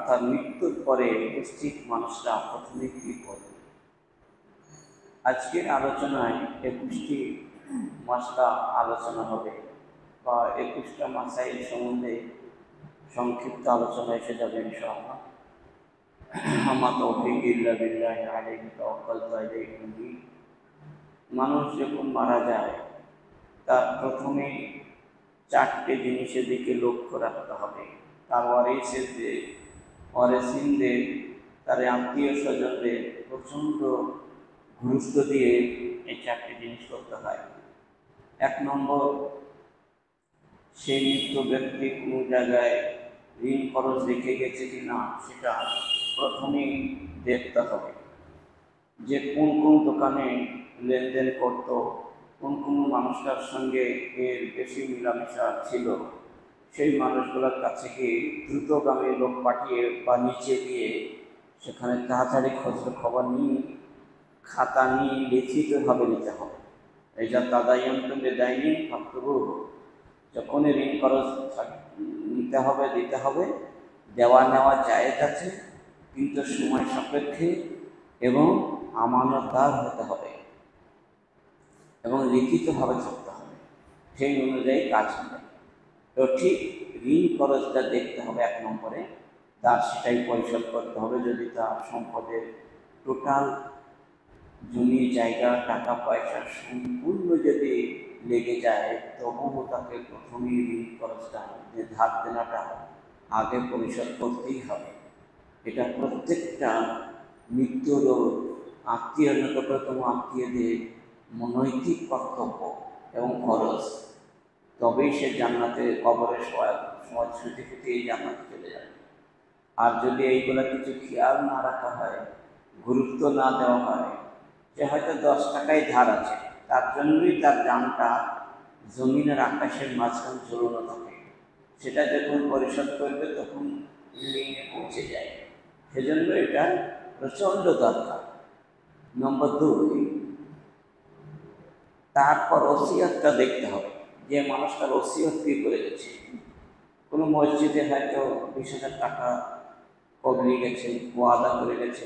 অর্থাৎ মৃত্যুর পরে উপস্থিত মানুষরা প্রথমে কী করবে। আজকের আলোচনায় 21টি মাসলা আলোচনা হবে বা 21টা মাসাইল সম্বন্ধে সংক্ষিপ্ত আলোচনা এসে যাবে ইনশাআল্লাহ। আমা তৌফিক ইল্লা বিল্লাহি আলাইহি তাওয়াক্কালতু ওয়া ইলাইহি উনীব। মানুষ যখন মারা যায় তার প্রথমে 4টে জিনিসের দিকে লক্ষ্য রাখতে হবে। তার ওয়ারিসিনদের তার আত্মীয় স্বজনদের প্রচণ্ড গুরুত্ব দিয়ে এই 4টে জিনিস করতে হয়। 1 নম্বর, সেই মৃত ব্যক্তি কোনো জায়গায় ঋণ খরচ রেখে গেছে কি না সেটা প্রথমেই দেখতে হবে। যে কোন কোন দোকানে লেনদেন করত, কোন কোন মানুষটার সঙ্গে এর বেশি মেলামেশা ছিল, সেই মানুষগুলোর কাছে গিয়ে দ্রুতগামী লোক পাঠিয়ে বা নিচে গিয়ে সেখানে তাড়াতাড়ি খবর নিয়ে খাতা নিয়ে লিখিতভাবে নিতে হবে। এই যা তাদায়ন্ত বেদায়নি ভাবতবু, যখনই ঋণ খরচ নিতে হবে দিতে হবে, দেওয়া নেওয়া জায়েজ আছে, কিন্তু সময় সাপেক্ষে এবং আমানতদার হতে হবে এবং লিখিতভাবে থাকতে হবে, সেই অনুযায়ী কাজ হবে। তো ঠিক ঋণ খরচটা দেখতে হবে 1 নম্বরে, তার সেটাই পরিশোধ করতে হবে। যদি তার সম্পদের টোটাল জমি জায়গা টাকা পয়সা সম্পূর্ণ যদি লেগে যায়, তবুও তাকে প্রথমেই ঋণ খরচটা যে ধার দেনাটা আগে পরিশোধ করতেই হবে। এটা প্রত্যেকটা মৃত্যুর আত্মীয় নিকটতম আত্মীয়দের নৈতিক কর্তব্য এবং খরচ। তবেই সে জান্নাতে কবরের সময় ছুটে ছুটে এই জান্নাতে চলে যাবে। আর যদি এইগুলো কিছু খেয়াল না রাখা হয়, গুরুত্ব না দেওয়া হয়, যে হয়তো 10 টাকায় ধার আছে, তার জন্যই তার দামটা জমিনের আকাশের মাঝখানে ঝুলনো থাকে। সেটা যখন পরিশোধ করবে তখন ঋণে পৌঁছে যায়। সেজন্য এটা প্রচণ্ড দরকার। নম্বর 2, তারপর ওসিয়তটা দেখতে হবে যে মানুষটার ওসিয়ত কী করে গেছে। কোনো মসজিদে হয়তো 20,000 টাকা কবলি গেছে, ওয়াদা করে গেছে,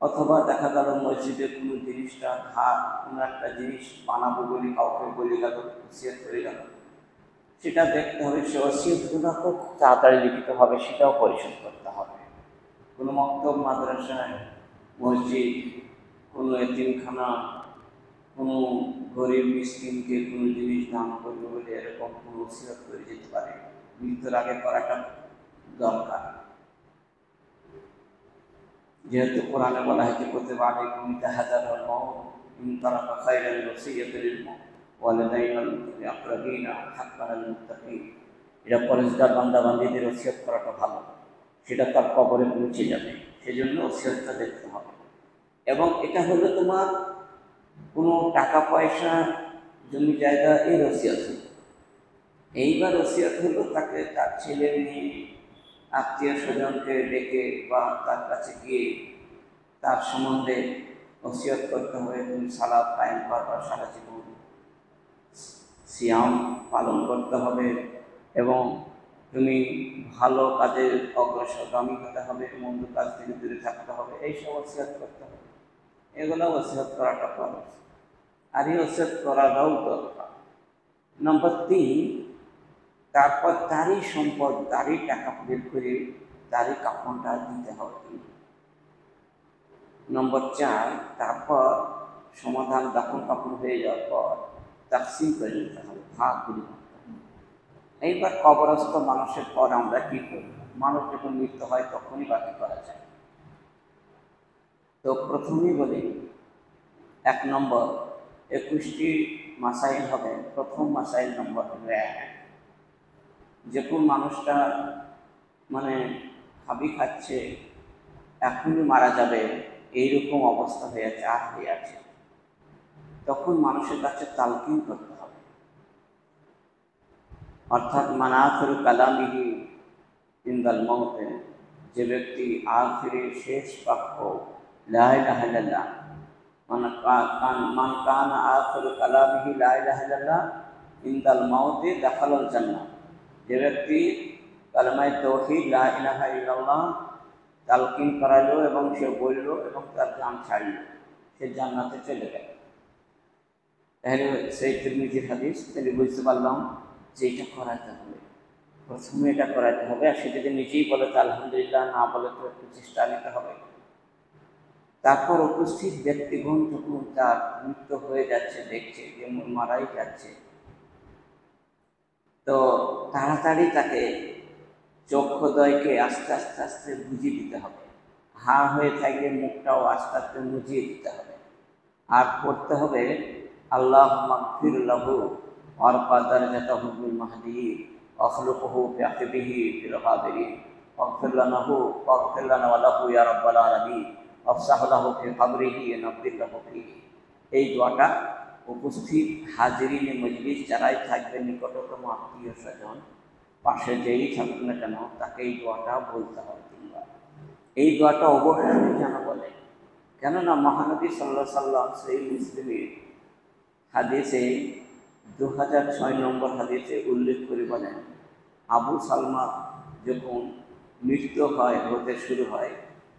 অথবা দেখা গেল মসজিদে কোনো জিনিসটা ধার, কোনো একটা জিনিস বানাবো বলে কাউকে বলে গেল, ওসিয়ত করে গেল, সেটা দেখতে হবে। সে ওসিয়তগুলো খুব তাড়াতাড়ি লিখিতভাবে সেটাও পরিশোধ করতে হবে। কোনো মক্তব, মাদ্রাসায়, মসজিদ, কোনো এতিমখানা, কোনো গরিব মিসকিনকে কোনো জিনিস দান করবে বলে এরকম কোনো ওসিয়ত করে যেতে পারে, মৃত্যুর আগে করাটা দরকার। যেহেতু কোরআনে বলা হয়েছে কুতিবা আলাইকুম ইযা হাদারাল মাউত ইন তারাকা খায়রান ওয়াসিয়াতুল লিল ওয়ালিদাইনি ওয়াল আকরাবিনা হাক্কান আলাল মুত্তাকিন। এটা পরেশগার বান্দাবান্দিদের ওসিয়ত করাটা ভালো, সেটা তার কবরে পৌঁছে যাবে। সেজন্য ওসিয়তটা দেখতে হবে। এবং এটা হলো তোমার কোনো টাকা পয়সা জমি জায়গা এর ওসিয়ত হলো। এইবার ওসিয়ত হলো তাকে তার ছেলে মেয়ে আত্মীয় স্বজনকে ডেকে বা তার কাছে গিয়ে তার সম্বন্ধে ওসিয়ত করতে হবে। তুমি সালাত কায়েম করবা, সারা জীবন সিয়াম পালন করতে হবে এবং তুমি ভালো কাজের অগ্রসরগামী হতে হবে, মন্দ কাজ থেকে দূরে থাকতে হবে, এইসব ওসিয়ত করতে হবে। এগুলো ওসিয়ত করাটা খরচ, আর এই ওসিয়ত করাটাও দরকার। নম্বর 3, তারপর তারই সম্পদ, তারই টাকা বের করে তারই কাপড়টা দিতে হবে। নম্বর 4, তারপর সমাধান দাফন কাপড় হয়ে যাওয়ার পর তাকসিম করে নিতে হবে, ভাগ করে নিতে হবে। এইবার কবরস্থ মানুষের পর আমরা কী করি? মানুষ যখন মৃত্যু হয় তখনই বাকি করা যায়। তো প্রথমেই বলি 1 নম্বর, 21টি মাসাইল হবে। প্রথম মাসাইল নম্বর 1, যখন মানুষটা মানে হাবি খাচ্ছে, এখনই মারা যাবে এইরকম অবস্থা হয়ে আছে, তখন মানুষের কাছে তালকিন করতে হবে। অর্থাৎ মানাফির কালামিহি ইনদাল মউত, যে ব্যক্তি আখিরি শেষ বাক্য লা ইলাহা ইল্লাল্লাহ, মান কানা আখিরু কালামিহি লা ইলাহা ইল্লাল্লাহ ইনদাল মউত দাখালাল জান্নাহ, যে ব্যক্তি কালেমায়ে তাওহীদ লা ইলাহা ইল্লাল্লাহ তালকিন করালো এবং সে বলল এবং তার জান ছাড়ল, সে জান্নাতে চলে গেল। তাহলে সেই তিরমিজির হাদিস, তাহলে বুঝতে পারলাম যে এটা করাতে হবে, প্রথমে এটা করাতে হবে। আর সে যদি নিজেই বলে তো আলহামদুলিল্লাহ, না বলে তো একটু চেষ্টা নিতে হবে। তারপর উপস্থিত ব্যক্তিগণ যখন তার মৃত্যু হয়ে যাচ্ছে, দেখছে যে মারাই যাচ্ছে, তো তাড়াতাড়ি তাকে চক্ষুদ্বয়কে আস্তে আস্তে আস্তে বুঝিয়ে দিতে হবে। হা হয়ে থাকলে মুখটাও আস্তে আস্তে মুজিয়ে দিতে হবে। আর পড়তে হবে আল্লাহুম্মা গফির লাহু ওয়ারফা দারাজাতাহু বিল মাহদি ওয়াখলুকহু বিআকবিহি ফিল গাবিরিন ওয়াগফির লাহু ওয়াগফির লানা ওয়া লাহু ইয়া রাব্বাল আলামিন ওয়াফসাহ লাহু ফি কবরিহি ওয়ানব্বির লাহু ফিহি। এই দোয়াটা উপস্থিত হাজিরিনে মজলিস যারাই থাকবে, নিকটতম আত্মীয় স্বজন পাশে যেই থাকুক না কেন, তাকে এই দোয়াটা বলতে হবে তিনবার। এই দোয়াটা অবশ্যই যেন বলে, কেননা মহানবী সাল্লাল্লাহু আলাইহি সাল্লাম সেই মুসলিমের হাদিসে 2006 নম্বর হাদিসে উল্লেখ করে বলেন, আবু সালমা যখন মৃত্যু হতে শুরু হয়,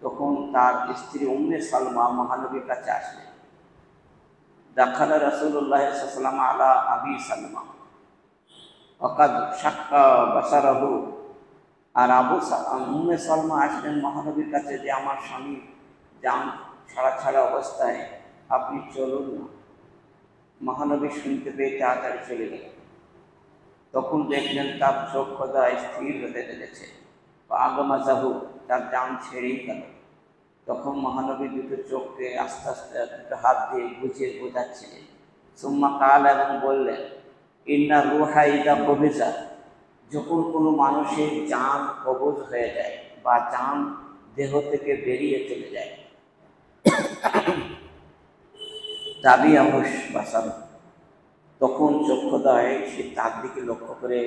তখন তার স্ত্রী উম্মে সালমা মহানবীর কাছে আসলেন। দাখালা রাসূলুল্লাহ সাল্লাল্লাহু আলাইহি ওয়াসাল্লাম আলা আবি সালমা ওয়াকাদ শাক্কা বাসারাহু। আর উম্মে সালমা আসলেন মহানবীর কাছে যে আমার স্বামী জান ছাড়া ছাড়া অবস্থায়, আপনি চলুন না। মহানবী শুনতে পেয়ে তাড়াতাড়ি চলে গেলেন। তখন দেখলেন তার চক্ষুটা স্থির হতে লেগেছে, আগমাজাহু, তার জান ছেড়েই গেল। তখন মহানবী দুটো চোখকে আস্তে আস্তে দুটো হাত দিয়ে বুঝিয়ে বোঝাচ্ছিলেন। সুম্মা কাল, এবং বললেন, ইন্না রুহা ইদা কবিজা, যখন কোনো মানুষের জান কবজ হয়ে যায় বা জান দেহ থেকে বেরিয়ে চলে যায়, দাবি আবশ বাসার, তখন চক্ষুদ্বয় সে তার দিকে লক্ষ্য করে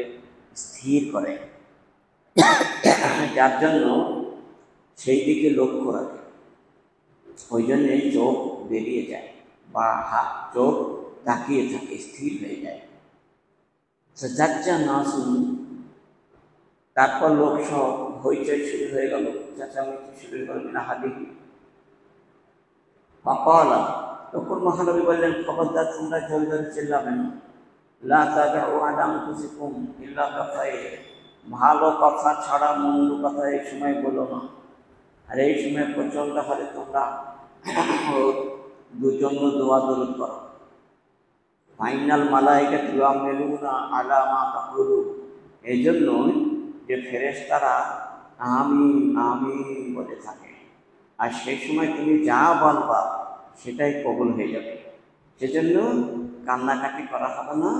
স্থির করে, যার জন্য সেই দিকে লক্ষ্য রাখে। ওই জন্যে চোখ বেরিয়ে যায় বা চোখ তাকিয়ে থাকে, স্থির হয়ে যায়। যাচ্ছা না শুনুন, তারপর লোক সব হইচই শুরু হয়ে গেল, চেঁচামেচি শুরু হয়ে গেল, না হাদিহি অকলা। তখন মহানবী বললেন, খবরদার তোমরা জোরে জোরে চিল্লাবে না, লা তাদউ আলা আনফুসিকুম ইল্লা বিখাইর, ভালো কথা ছাড়া মন্দ কথা এই সময় বলো না। আর এই সময় প্রচণ্ড হারে তোমরা দুজন্য দোয়া দরুদ করো। ফাইনাল মালাইকাতু ইউআমিলুনা আলা মা তাকুলুন, এই জন্যই যে ফেরেশতারা আমিন আমিন বলে থাকে, আর সেই সময় তুমি যা বলবা সেটাই কবুল হয়ে যাবে। সেজন্য কান্নাকাটি করা হবে না,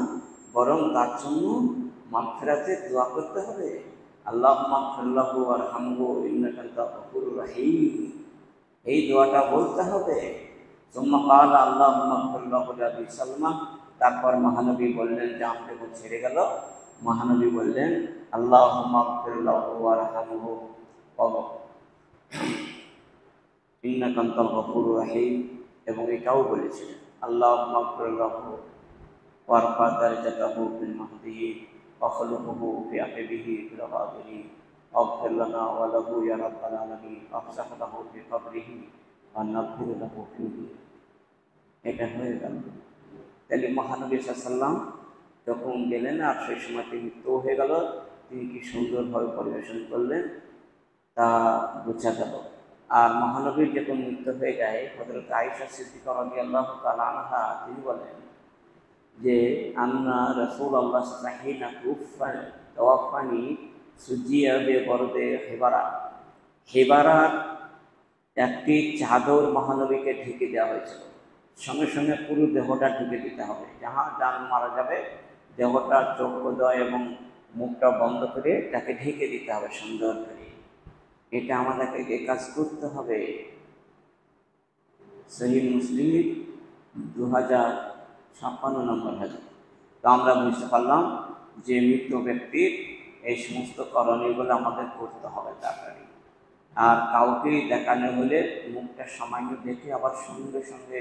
বরং তার জন্য মাগফিরাতের দোয়া করতে হবে। আল্লাহুম্মা গফির লাহু ওয়ারহামহু ইন্নাকা আনতাল গফুরুর রহিম, এই দোয়াটা বলতে হবে। সুম্মা ক্বালা আল্লাহুম্মা গফির লাহু আবি সালমা। তারপর মহানবী বললেন, জান যখন ছেড়ে গেল, মহানবী বললেন, আল্লাহুম্মা গফির লাহু ওয়ারহামহু ইন্নাকা আনতাল গফুরুর রহিম। এবং এটাও বলেছিলেন, আল্লাহুম্মা গফির লাহু ওয়ারফা দারাজাতাহু ফিল মাহদিয়্যিন ওয়াখলুকহু ফি আকিবিহি ফিল গাবিরিন ওয়াগফির লানা ওয়া লাহু ইয়া রাব্বাল আলামিন ওয়াফসাহ লাহু ফি কবরিহি ওয়ানব্বির লাহু ফিহি। এটা হয়ে গেল। তাহলে মহানবী সাল্লাল্লাহু আলাইহি ওয়াসাল্লাম যখন গেলেন, আর সেই সময় তিনি মৃত্যু হয়ে গেল, তিনি কি সুন্দরভাবে পরিবেশন করলেন তা বোঝা গেল। আর মহানবীর যখন মৃত্যু হয়ে যায়, হযরত আয়েশা সিদ্দিকা রাদিয়াল্লাহু তাআলা আনহা তিনি বলেন যে আন্না রাসূলুল্লাহ সাহিনা তাওয়াফানি সুজিয়া বিবরদে হিবারা, হিবারার একটি চাদর মহানবীকে ঢেকে দেওয়া হয়েছিল। সঙ্গে সঙ্গে পুরো দেহটা ঢেকে দিতে হবে, যাহা জান মারা যাবে দেহটা চক্ষুদ্বয় এবং মুখটা বন্ধ করে তাকে ঢেকে দিতে হবে সুন্দর করে। এটা আমাদেরকে কাজ করতে হবে। সহিহ মুসলিম 2056 নম্বর হাদিস। তো আমরা বুঝতে পারলাম যে মৃত ব্যক্তির এই সমস্ত করণীয়গুলো আমাদের করতে হবে তাড়াতাড়ি। আর কাউকে দেখানো হলে মুখটা সামান্য দেখে আবার সঙ্গে সঙ্গে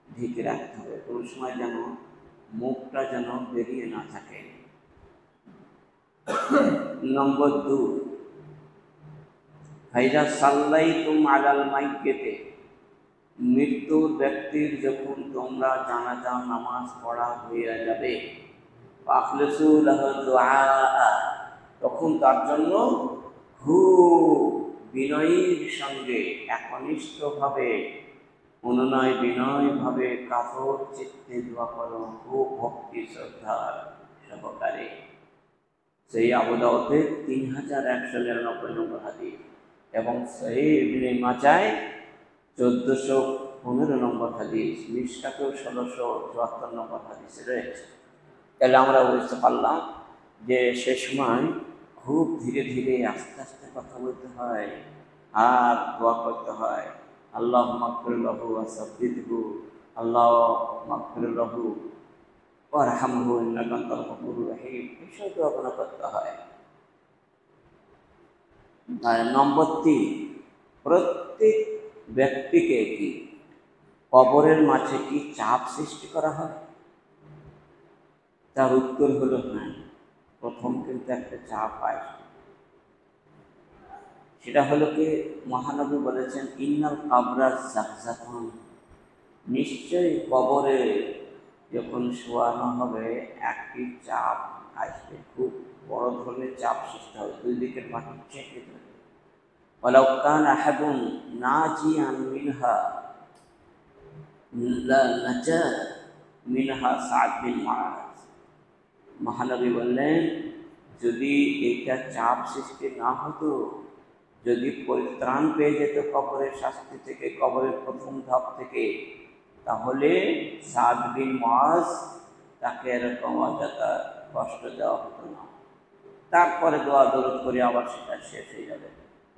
ঢেকে রাখতে হবে, কোনো সময় যেন মুখটা যেন বেরিয়ে না থাকে। নম্বর 2, ফাইজা সাল্লাইতুম আলাল মাইয়িতে, মৃত্যুর ব্যক্তির যখন তোমরা জানাজা নামাজ পড়া হয়ে যাবে, ফাখলিসু লাহু দুআ, তখন তার জন্য খুব বিনয়ের সঙ্গে একনিষ্ঠভাবে অনুনয় বিনয়ভাবে কাতর চিত্তে দোয়া করো, খুব ভক্তি শ্রদ্ধার সহকারে। সেই আবু দাউদের 3199 নম্বর হাদিস এবং সহিহ ইবনে মাজাহ 1415 নম্বর হাদিস, মিশকাতেও 1674 নম্বর হাদিসে রয়েছে। তাহলে আমরা বুঝতে পারলাম যে সে সময় খুব ধীরে ধীরে আস্তে আস্তে কথা বলতে হয় আর দোয়া করতে হয়। আল্লাহ মাগফির লাহু ওয়া সাব্বিতহু, আল্লাহ মাগফির লাহু ওয়ারহামহু ইন্নাকা আনতাল গফুরুর রহিম, এসব দোয়া করতে হয়। আর নম্বর 3, প্রত্যেক ব্যক্তিকে কি কবরের মাঝে কি চাপ সৃষ্টি করা হয়? তার উত্তর হলো হ্যাঁ, প্রথম কিন্তু একটা চাপ পায়। সেটা হলো কি, মহানবী বলেছেন ইন্নাল কাবরা জাকজাকান, নিশ্চয়ই কবরে যখন শোয়ানো হবে একটি চাপ আসবে, খুব বড় ধরনের চাপ সৃষ্টি হবে, দুই দিকের মাটি চেপে ধরবে। ওয়ালাউ কানা আহাদুন নাজিয়ান মিনহা লা নাজা মিনহা সাদ বিন মুআজ, মহানবী বললেন যদি এইটা চাপ সৃষ্টি না হতো, যদি পরিত্রাণ পেয়ে যেত কবরের শাস্তি থেকে, কবরের প্রথম ধাপ থেকে, তাহলে সাদ বিন মুআজ তাকে এরকম অযথা কষ্ট দেওয়া হতো না। তারপরে দোয়া দরুদ করে আবার সেটা শেষ হয়ে যাবে,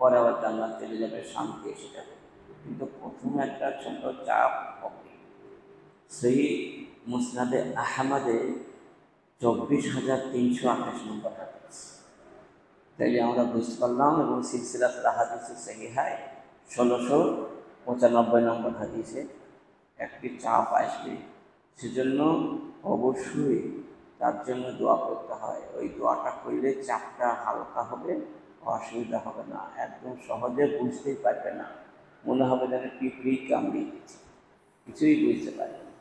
পরে আবার জান্নাত চলে যাবে, শান্তি এসে যাবে। কিন্তু প্রথম একটা ছোট চাপ হবে। সেই মুসনাদে আহমদে 24,328 নম্বর হাদিস। তাইলে আমরা বুঝতে পারলাম, এবং সিলসিলাতুল আহাদিস সহিহায় 1695 নম্বর হাদিসে একটি চাপ আসবে, সেজন্য অবশ্যই তার জন্য দোয়া করতে হয়। ওই দোয়াটা করলে চাপটা হালকা হবে, অসুবিধা হবে না, একদম সহজে বুঝতেই পারবে না, মনে হবে যেন পিঁপড়ি কামড়িয়ে দিচ্ছে, কিছুই বুঝতে পারবে না।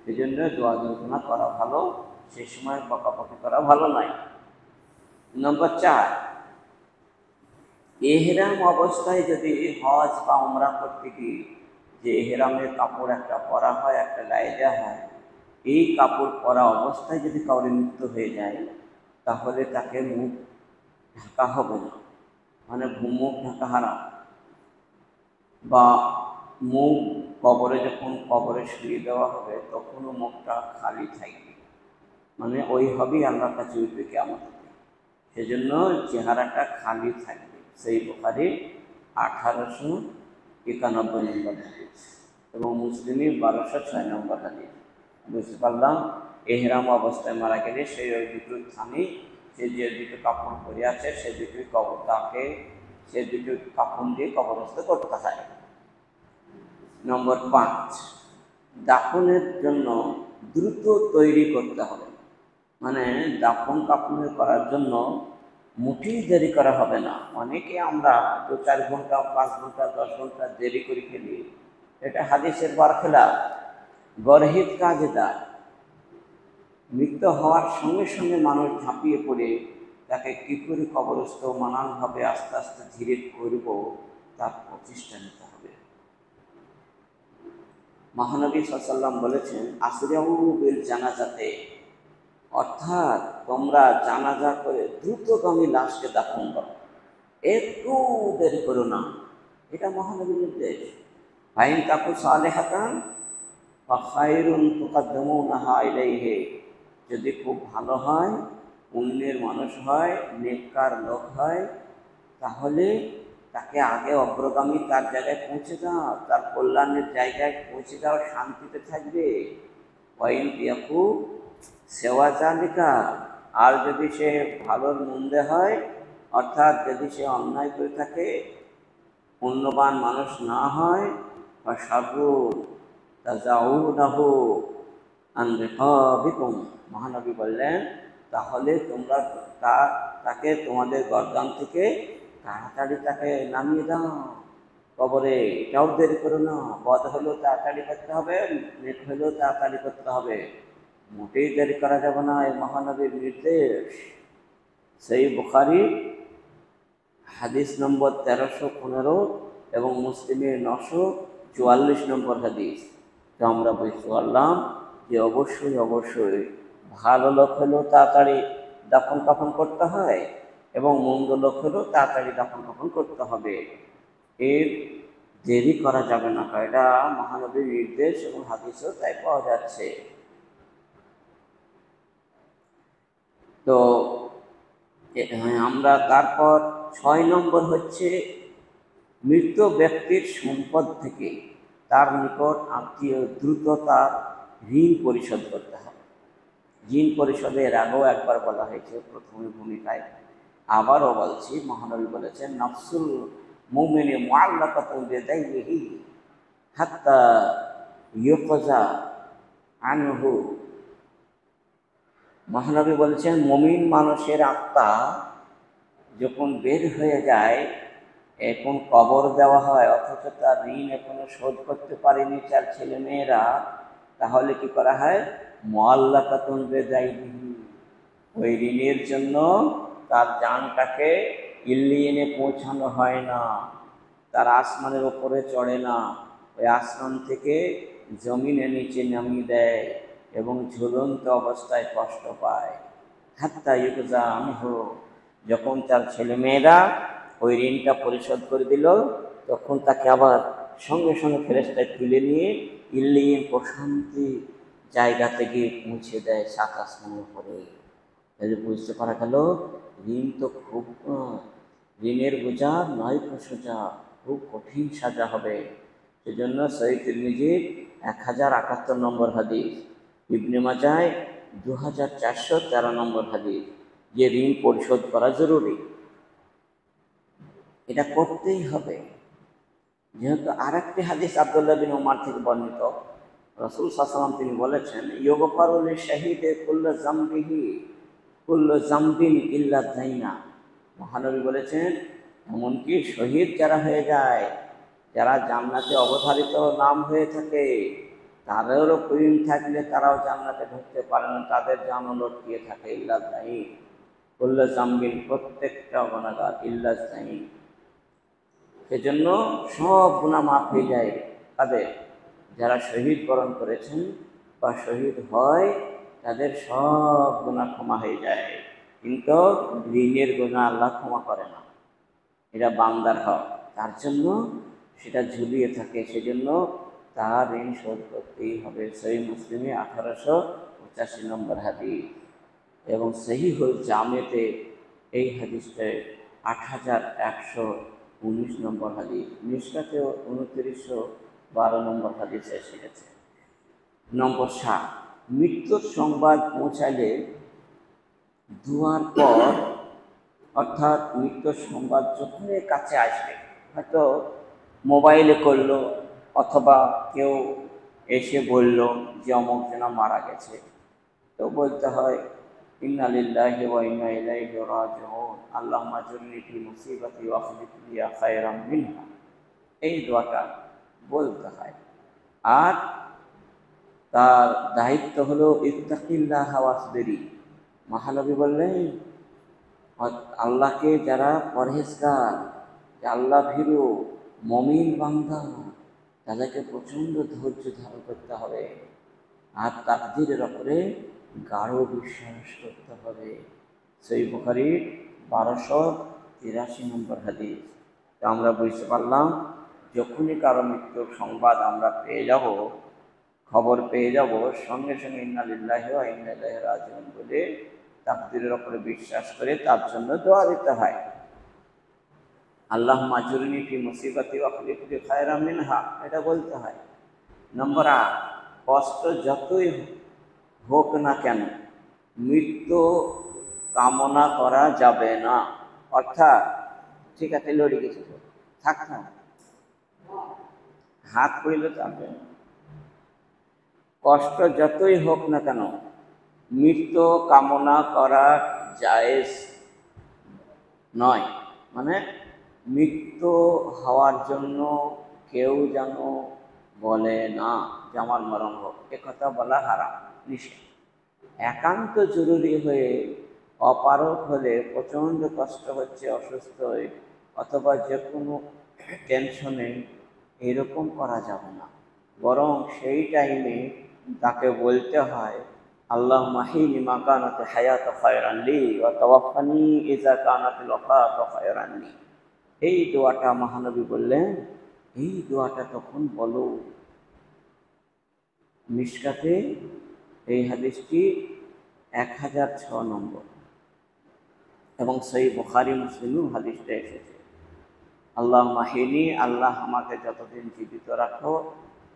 সেজন্য দোয়া যন্ত্রণা করা ভালো, সেই সময় বকাবকি করা ভালো নয়। নম্বর 4, এহরাম অবস্থায় যদি হজ বা উমরা করতে গিয়ে যে এহরামের কাপড় একটা পরা হয়, একটা গায়ে দেওয়া হয়, এই কাপড় পরা অবস্থায় যদি কাউরে মৃত্যু হয়ে যায়, তাহলে তাকে মুখ ঢাকা হবে না, মানে মুখ ঢাকা হারাম, বা মুখ কবরে যখন কবরে শুয়ে দেওয়া হবে তখনও মুখটা খালি থাকবে, মানে ওই হবেই আল্লাহর কাছে উঠবে কিয়ামতে। সেজন্য চেহারাটা খালি থাকবে। সেই বুখারী 1891 নম্বর হাদিস এবং মুসলিমে 1206 নম্বর হাদিস। বুঝতে পারলাম এহরাম অবস্থায় মারা গেলে সেই ওই দুটো স্থানে সে যে দুটো কাপড় পরে আছে সে দুটোই কবর, তাকে সে দুটো কাপড় দিয়ে কবরস্থ করতে হয়। নম্বর 5, দাফনের জন্য দ্রুত তৈরি করতে হবে, মানে দাফন কাফনের করার জন্য মুঠেই দেরি করা হবে না। অনেকে আমরা 2-4 ঘন্টা, 5 ঘন্টা, 10 ঘন্টা দেরি করে ফেলি, এটা হাদিসের বারখেলাফ, গরহিত কাজ এটা। মৃত্যু হওয়ার সঙ্গে সঙ্গে মানুষ ঝাঁপিয়ে পড়ে তাকে কী করে কবরস্থ মানানভাবে আস্তে আস্তে ধীরে করব, তার প্রচেষ্টা নিতে হবে। মহানবী সাল্লাল্লাহু আলাইহি ওয়াসাল্লাম বলেছেন আসরিউ বিল জানাজাতে, অর্থাৎ তোমরা জানাজা করে দ্রুতগামী লাশকে দাফন করো, একটু দেরি করো না, এটা মহানবীর নির্দেশ। ফাইন তাকু সালেহাতান ফা খায়রুন তুকাদ্দিমুনাহা ইলাইহি, যদি খুব ভালো হয়, পুণ্যের মানুষ হয়, নেককার লোক হয়, তাহলে তাকে আগে অগ্রগামী তার জায়গায় পৌঁছে দাও, তার কল্যাণের জায়গায় পৌঁছে দাও, শান্তিতে থাকবে। ওয়াইন ইয়াকু সেওয়া জালিকা, আর যদি সে ভালোর মন্দে হয়, অর্থাৎ যদি সে অন্যায় করে থাকে, পুণ্যবান মানুষ না হয়, বা শাররুন তাজাউনাহু আন রিকাবিকুম, মহানবী বললেন তাহলে তোমরা তার তাকে তোমাদের গর্দান থেকে তাড়াতাড়ি তাকে নামিয়ে দাও কবরে, এটাও দেরি করো না। বধ হলেও তাড়াতাড়ি করতে হবে, নেট হলেও তাড়াতাড়ি করতে হবে, মোটেই দেরি করা যাবে না, এই মহানবীর নির্দেশ। সেই বুখারী হাদিস নম্বর 1315 এবং মুসলিমের 944 নম্বর হাদিস। তো আমরা বুঝতে পারলাম যে অবশ্যই অবশ্যই ভালো লোক হলেও তাড়াতাড়ি দাফন কাফন করতে হয় এবং মন্দ লোক হলেও তাড়াতাড়ি দাফন কাফন করতে হবে, এর দেরি করা যাবে না। এটা মহানবীর নির্দেশ এবং হাদিসও তাই পাওয়া যাচ্ছে। তো আমরা তারপর 6 নম্বর হচ্ছে মৃত ব্যক্তির সম্পদ থেকে তার নিকট আত্মীয় দ্রুত তার ঋণ পরিশোধ করতে হবে। ঋণ পরিশোধের আগেও একবার বলা হয়েছে প্রথমে ভূমিকায়, আবারও বলছি, মহানবী বলেছেন নফসুল মুমিনি মুআল্লাকাতুন বিদাইহি হাত্তা ইউকযা আনহু। মহানবী বলেছেন মুমিন মানুষের আত্মা যখন বের হয়ে যায়, এখন কবর দেওয়া হয় অথচ তার ঋণ এখনো শোধ করতে পারেনি তার ছেলে মেয়েরা, তাহলে কি করা হয়? মুআল্লাকাতুন বিদাইহি, ওই ঋণের জন্য তার জানটাকে ইল্লিয়িনে পৌঁছানো হয় না, তার আসমানের ওপরে চড়ে না, ওই আসমান থেকে জমিনে নিচে নামিয়ে দেয় এবং ঝুলন্ত অবস্থায় কষ্ট পায়। হাত্তা ইউকযা আনহু, যখন তার ছেলে মেয়েরা ওই ঋণটা পরিশোধ করে দিল, তখন তাকে আবার সঙ্গে সঙ্গে ফেরেশতায় তুলে নিয়ে ইল্লিয়িন প্রশান্তি জায়গাতে গিয়ে পৌঁছে দেয় 7 আসমানের উপরে। তাহলে বুঝতে পারা গেল ঋণ তো খুব, ঋণের বোঝা নয় সোজা, খুব কঠিন সাজা হবে। সেজন্য সহিহ তিরমিজির 1078 নম্বর হাদিস, ইবনে মাজাহ 2413 নম্বর হাদিস, যে ঋণ পরিশোধ করা জরুরি, এটা করতেই হবে। যেহেতু আরেকটি হাদিস আব্দুল্লাহ বিন উমর থেকে বর্ণিত, রাসূল সাল্লাল্লাহু আলাইহি ওয়াসাল্লাম তিনি বলেছেন ইউগফারু লিশ-শাহীদি কুল্লু যামবিন ইল্লা দাইনা। মহানবী বলেছেন এমনকি শহীদ যারা হয়ে যায়, যারা জান্নাতে অবধারিত নাম হয়ে থাকে, তাদেরও ঋণ থাকলে তারাও জান্নাতে ঢুকতে পারে না, তাদের জানও লটকিয়ে থাকে। ইল্লা দাইন, কুল্লু যামবিন, প্রত্যেকটা গুনাহগার, ইল্লা দাইন, সেজন্য সব গুনাহ মাফ হয়ে যায় তাদের, যারা শহীদ বরণ করেছেন বা শহীদ হয় তাদের সব গুনাহ ক্ষমা হয়ে যায়, কিন্তু ঋণের গুনাহ আল্লাহ ক্ষমা করে না, এটা বান্দার হক, তার জন্য সেটা ঝুলিয়ে থাকে, সেজন্য তার ঋণ শোধ করতেই হবে। সহিহ মুসলিমে 1885 নম্বর হাদিস এবং সহিহুল জামেতে এই হাদিসটায় 8119 নম্বর হাদিস, মিশকাতেও 2912 নম্বর হাদিস এসে গেছে। নম্বর 7, মৃত্যুর সংবাদ পৌঁছালে দুয়ার পর, অর্থাৎ মৃত্যুর সংবাদ যখনই কাছে আসবে, হয়তো মোবাইলে করলো অথবা কেউ এসে বলল যে অমুক জনা মারা গেছে, তো বলতে হয় ইন্না লিল্লাহি ওয়া ইন্না ইলাইহি রাজিউন, আল্লাহুম্মা আজুরনি ফি মুসিবাতি ওয়া আখলিফ লি খায়রাম মিনহা, এই দোয়াটা বলতে হয়। আর তার দায়িত্ব হলো ইত্তাকিল্লাহ ওয়াসবিরি। মহানবী বললেন আল্লাহকে যারা পরহেজগার, আল্লাহ ভীরু মুমিন বান্দা, তাদেরকে প্রচণ্ড ধৈর্য ধারণ করতে হবে আর তাকদীরের ওপরে গাঢ় বিশ্বাস করতে হবে। সহিহ বুখারী 1283 নম্বর হাদিস। তো আমরা বুঝতে পারলাম যখনই কারো মৃত্যুর সংবাদ আমরা পেয়ে যাব, খবর পেয়ে যাব, সঙ্গে সঙ্গে ইন্না লিল্লাহি ওয়া ইন্না ইলাইহি রাজিউন বলে তাকদীরের ওপরে বিশ্বাস করে তার জন্য দোয়া দিতে হয়। আল্লাহুম্মা আজুরনি ফি মুসিবাতি ওয়া আখলিফ লি খায়রাম মিনহা, এটা বলতে হয়। নম্বর 8, কষ্ট যতই হোক না কেন মৃত্যু কামনা করা যাবে না। অর্থাৎ ঠিক আছে লড়ে গেছে তো থাক না, হাত পড়লে চাপবে না, কষ্ট যতই হোক না কেন মৃত্যু কামনা করা জায়েজ নয়, মানে মৃত্যু হওয়ার জন্য কেউ যেন বলে না যে আমার মরণ হোক, একথা বলা হারাম, নিষেধ। একান্ত জরুরি হয়ে অপারক হলে, প্রচণ্ড কষ্ট হচ্ছে, অসুস্থ হয়ে অথবা যে কোনো টেনশনে, এরকম করা যাবে না। বরং সেই টাইমে তাকে বলতে হয়, আল্লাহ মাহিনি মা কানাত হায়াত খায়রানলি ওয়া তাওয়াফানি ইজা কানাতিল ওয়াফাত খায়রানলি। এই দোয়াটা মহানবী বললেন, এই দোয়াটা তখন বলো। মিশকাতে এই হাদিসটি 1006 নম্বর এবং সহিহ বুখারী মুসলিমেও হাদিসটা এসেছে। আল্লাহ মাহিনী, আল্লাহ আমাকে যতদিন জীবিত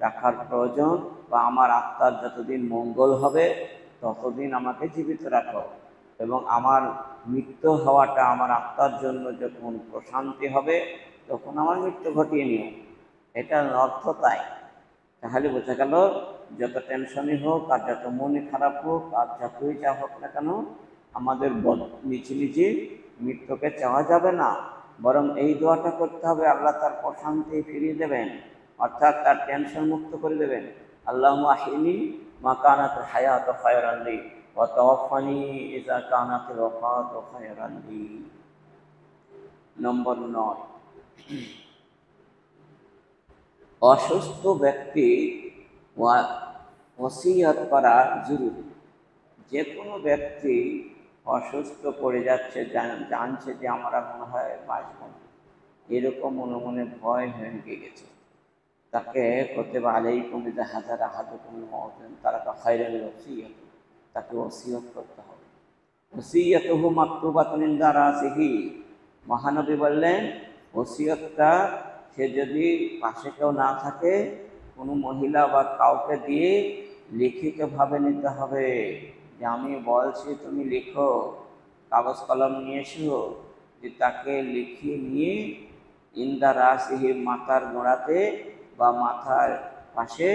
রাখার প্রয়োজন, বা আমার আত্মার যতদিন মঙ্গল হবে ততদিন আমাকে জীবিত রাখো, এবং আমার মৃত্যু হওয়াটা আমার আত্মার জন্য যখন প্রশান্তি হবে তখন আমার মৃত্যু ঘটিয়ে নিও। এটার অর্থ তাই। তাহলে বোঝা গেল, যত টেনশনই হোক আর যত মনে খারাপ হোক আর যতই যা হোক না কেন, আমাদের নিচে নিচে মৃত্যুকে চাওয়া যাবে না, বরং এই দোয়াটা করতে হবে। আল্লাহ তার প্রশান্তি ফিরিয়ে দেবেন, অর্থাৎ তার টেনশন মুক্ত করে দেবেন। আল্লাহুম্মা আহিনি মা কানাত হায়াত খায়রান লি ওয়া তাওয়াফানি ইযা কানাতিল ওয়াফাত খায়রান লি। নম্বর 9, অসুস্থ ব্যক্তি ওসিয়ত করা জরুরি। যে কোনো ব্যক্তি অসুস্থ পড়ে যাচ্ছে, জানছে যে আমরা মনে হয় বাঁচব না, এরকম মনে মনে ভয় হয়ে গেছে, তাকে কুতিবা আলাইকুম ইযা হাযারা আহাদুকুমুল মাউত তারাকা খায়রান ওসিয়ত, তাকে ওসিয়ত করতে হবে। ওসিয়তুহু মাকতুবাতুন ইনদা রাসিহি। মহানবী বললেন, ওসিয়তটা সে যদি পাশে কেউ না থাকে, কোনো মহিলা বা কাউকে দিয়ে লিখিতভাবে নিতে হবে, যে আমি বলছি তুমি লিখো, কাগজ কলম নিয়ে এসো, যে তাকে লিখিয়ে নিয়ে ইনদা রাসিহি, মাথার গোড়াতে বা মাথার পাশে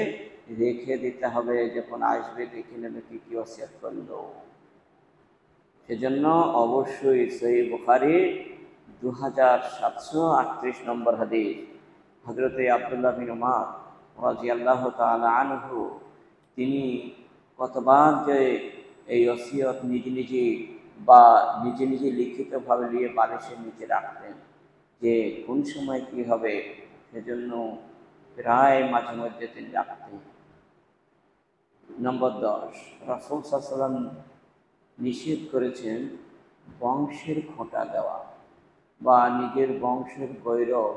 রেখে দিতে হবে। যখন আসবে দেখে নেবে কি কি ওসিয়ত করলো। সেজন্য অবশ্যই সহিহ বুখারী 2738 নম্বর হাদিস, হযরতে আব্দুল্লাহ বিন উমর রাদিয়াল্লাহু তাআলা আনহু, তিনি কতবার যে এই ওসিয়ত নিজে নিজে লিখিতভাবে নিয়ে বালিশের নিচে রাখতেন, যে কোন সময় কি হবে, সেজন্য প্রায় মাঝে মধ্যে তিনি রাখতেন। নম্বর 10, রাসূল সাল্লাল্লাহু আলাইহি ওয়াসাল্লাম নিষেধ করেছেন বংশের খোঁটা দেওয়া, বা নিজের বংশের গৌরব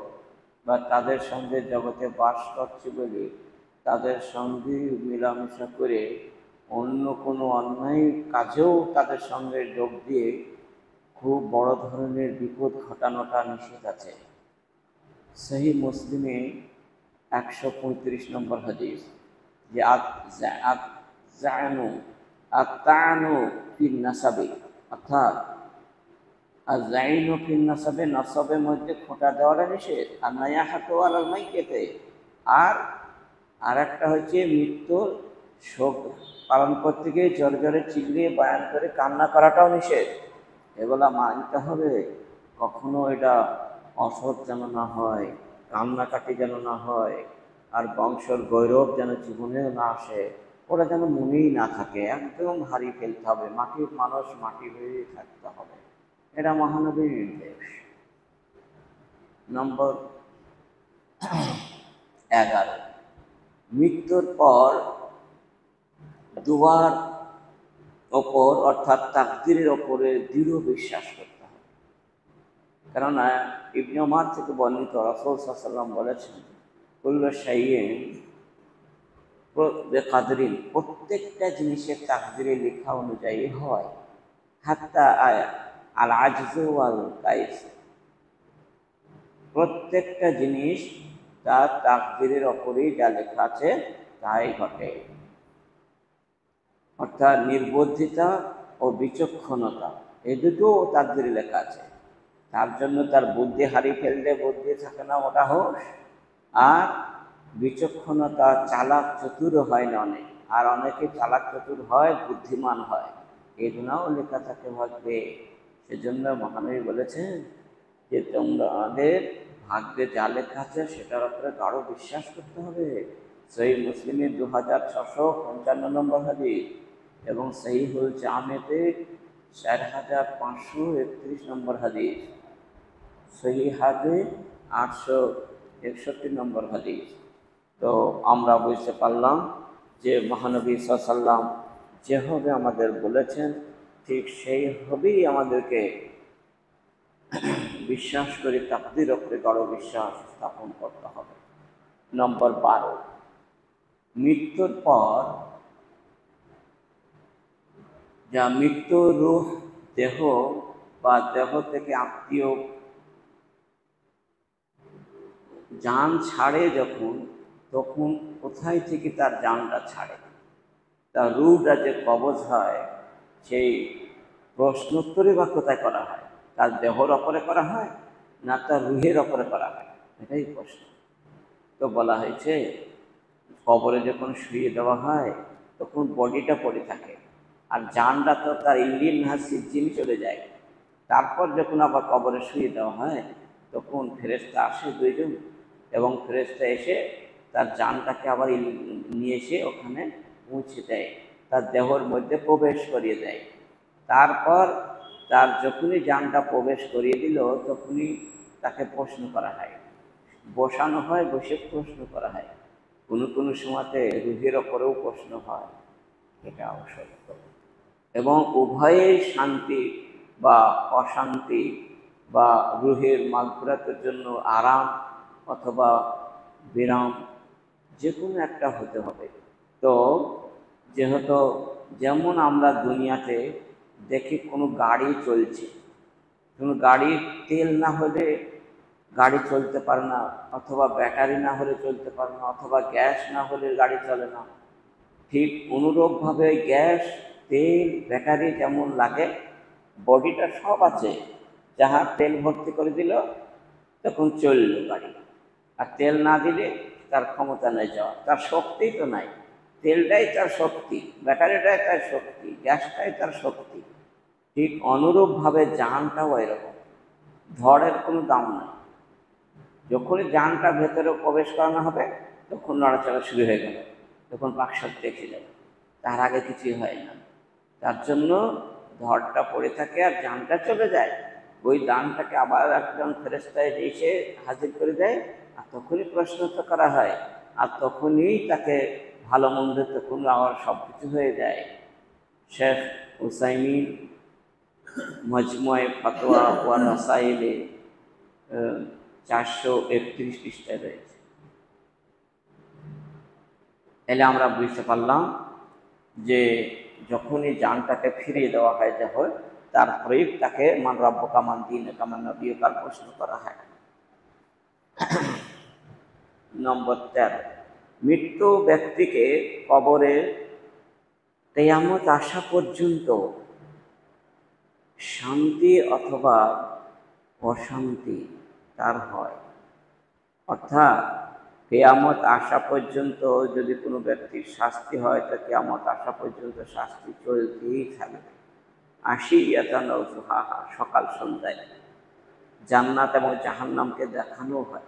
বা তাদের সঙ্গে জগতে বাস করছে বলে তাদের সঙ্গে মেলামেশা করে অন্য কোনো অন্যায় কাজেও তাদের সঙ্গে যোগ দিয়ে খুব বড় ধরনের বিপদ ঘটানোটা নিষেধ আছে। সহিহ মুসলিমে 135 নম্বর হাদিস, যে আত্তানু ফিন নাসাবে, অর্থাৎ আযাইনু ফিন নাসাবে, নসবের মধ্যে খোঁটা দেওয়াটা নিষেধ। আর নায়াহাতু আলাল মাইয়িতে, আর একটা হচ্ছে মৃত্যুর শোক পালন করতে গিয়ে জোরে জোরে চিল্লিয়ে বয়ান করে কান্না করাটাও নিষেধ। এগুলা মানতে হবে। কখনো এটা অসৎ যেন না হয়, কান্নাকাটি যেন না হয়, আর বংশের গৌরব যেন জীবনেও না আসে, ওরা যেন মনেই না থাকে, একদম হারিয়ে ফেলতে হবে। মাটির মানুষ মাটি হয়েই থাকতে হবে, এটা মহানবীর নির্দেশ। নম্বর 11, মৃত্যুর পর দুয়ার ওপর, অর্থাৎ তাকদীরের ওপরে দৃঢ় বিশ্বাস করতে হবে। কেননা ইবনে উমর থেকে বর্ণিত, রাসূল সাল্লাল্লাহু আলাইহি ওয়াসাল্লাম বলেছেন, কুল্লু শাইইন বিকাদরিন, প্রত্যেকটা জিনিসের তাকদীরে লেখা অনুযায়ী হয়। হাত্তা আল আজজু ওয়াল কাইস, প্রত্যেকটা জিনিস তার তাকদীরের ওপরেই যা লেখা আছে তাই ঘটে। অর্থাৎ নির্বুদ্ধিতা ও বিচক্ষণতা, এই দুটো তাকদীরে লেখা আছে। তার জন্য তার বুদ্ধি হারিয়ে ফেললে বুদ্ধি থাকে না, ওটা হোস। আর বিচক্ষণতা, চালাক চতুর হয় না অনেক, আর অনেকে চালাক চতুর হয়, বুদ্ধিমান হয়, এগুলোও লেখা থাকে ভাগ্যে। সেজন্য মহানবী বলেছেন যে তোমাদের ভাগ্যে যা লেখা আছে সেটার উপরে গাঢ় বিশ্বাস করতে হবে। সহিহ মুসলিমের 2655 হাদিস এবং সহিহুল জামেতে 4531 হাদিস, সহিহ হাদিস 861 হাদিস। তো আমরা বুঝতে পারলাম যে মহানবী সাল্লাল্লাহু আলাইহি ওয়াসাল্লাম যেভাবে আমাদের বলেছেন ঠিক সেইভাবেই আমাদেরকে বিশ্বাস করে তাকদীর উপরে গাঢ় বিশ্বাস স্থাপন করতে হবে। নম্বর 12, মৃত্যুর পর যা মৃত্যু রূহ দেহ বা দেহ থেকে আত্মীয় জান ছাড়ে যখন, তখন কোথায় থেকে তার জানটা ছাড়ে, তার রূহটা যে কবজ হয় সেই প্রশ্নোত্তরে বা কোথায় করা হয়? তার দেহর ওপরে করা হয় না তার রুহের ওপরে করা হয়? এটাই প্রশ্ন। তো বলা হয়েছে কবরে যখন শুয়ে দেওয়া হয় তখন বডিটা পড়ে থাকে আর জানটা তো তার ইন্ডিয়ান সিজিনে চলে যায়। তারপর যখন আবার কবরে শুয়ে দেওয়া হয় তখন ফেরেশতা আসে দুইজন এবং ফেরেশতা এসে তার জানটাকে আবার নিয়ে এসে ওখানে পৌঁছে দেয়, তার দেহর মধ্যে প্রবেশ করিয়ে দেয়। তারপর তার যখনই জানটা প্রবেশ করিয়ে দিল তখনই তাকে প্রশ্ন করা হয়, বসানো হয়, বসে প্রশ্ন করা হয়। কোনো কোনো সময়তে রুহের ওপরেও প্রশ্ন হয়, এটাও সত্য। এবং উভয়েই শান্তি বা অশান্তি বা রুহের মাগফিরাতের জন্য আরাম অথবা বিরাম যে কোনো একটা হতে হবে। তো যেহেতু যেমন আমরা দুনিয়াতে দেখি কোনো গাড়ি চলছে, কোনো গাড়ির তেল না হলে গাড়ি চলতে পারে না, অথবা ব্যাটারি না হলে চলতে পারে না, অথবা গ্যাস না হলে গাড়ি চলে না। ঠিক অনুরূপভাবে গ্যাস, তেল, ব্যাটারি যেমন লাগে, বডিটা সব আছে, যাহা তেল ভর্তি করে দিল তখন চলল গাড়ি, আর তেল না দিলে তার ক্ষমতা নেই যাওয়া, তার শক্তিই তো নাই। তেলটাই তার শক্তি, ব্যাটারিটাই তার শক্তি, গ্যাসটাই তার শক্তি। ঠিক অনুরূপভাবে জানটাও এরকম, ধড়ের কোনো দাম নাই। যখনই জানটা ভেতরে প্রবেশ করানো হবে তখন নড়াচড়া শুরু হয়ে গেল, তখন বাক্সার দেখে যাবে, তার আগে কিছুই হয় না। তার জন্য ধড়টা পড়ে থাকে আর জানটা চলে যায়, ওই দানটাকে আবার একজন ফেরেশতায় এসে হাজির করে দেয়, আর তখনই প্রশ্ন তো করা হয়, আর তখনই তাকে ভালো মন্দ তখন আবার সব কিছু হয়ে যায়। শেখ উসাইমিন মজমুয়ে ফতোয়া ওয়া রাসাইলে 431 পৃষ্ঠায় রয়েছে। এলে আমরা বুঝতে পারলাম যে যখনই জানটাকে ফিরিয়ে দেওয়া হয় যখন, তারপরেই তাকে মান রব্বুকা মান দীনুকা মান নবিয়ুকা প্রশ্ন করা হয়। নম্বর 13, মৃত্যু ব্যক্তিকে কবরে কিয়ামত আসা পর্যন্ত শান্তি অথবা অশান্তি তার হয়। অর্থাৎ কিয়ামত আসা পর্যন্ত যদি কোনো ব্যক্তির শাস্তি হয় তো কিয়ামত আসা পর্যন্ত শাস্তি চলতেই থাকবে। আশিয়াতান ওয়া যুহাহা, সকাল সন্ধ্যায় জান্নাত এবং জাহান্নামকে দেখানো হয়।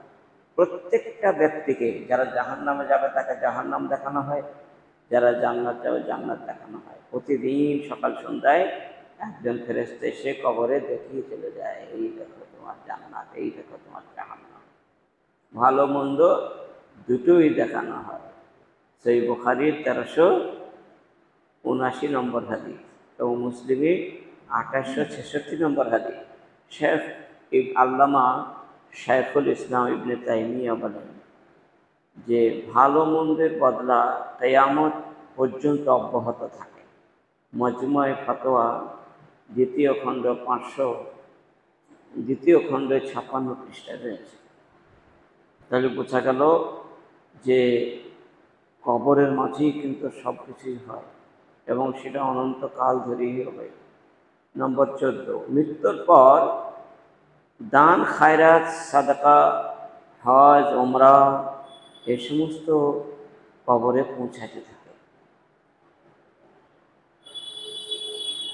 প্রত্যেকটা ব্যক্তিকে, যারা জাহান্নামে যাবে তাকে জাহান্নাম দেখানো হয়, যারা জান্নাত যাবে জান্নাত দেখানো হয়। প্রতিদিন সকাল সন্ধ্যায় একজন ফেরেশতা এসে কবরে দেখিয়ে চলে যায়, এই দেখো তোমার জান্নাত, এই দেখো তোমার জাহান্নাম। ভালো মন্দ দুটোই দেখানো হয়। সহিহ বুখারীর 1379 নম্বর হাদিস এবং মুসলিমের 2866 নম্বর হাদিস। শেখ আল্লামা শাইখুল ইসলাম ইবনে তাইমিয়া বলেন যে ভালো মন্দের বদলা কিয়ামত পর্যন্ত অব্যাহত থাকে। মজমুয়ে ফতোয়া দ্বিতীয় খণ্ড 56 পৃষ্ঠায় রয়েছে। তাহলে বোঝা গেল যে কবরের মাঝেই কিন্তু সব কিছুই হয় এবং সেটা অনন্তকাল ধরেই হবে। নম্বর 14, মৃত্যুর পর দান, খায়রাত, সাদাকা, হজ, ওমরা এ সমস্ত কবরে পৌঁছাতে থাকে।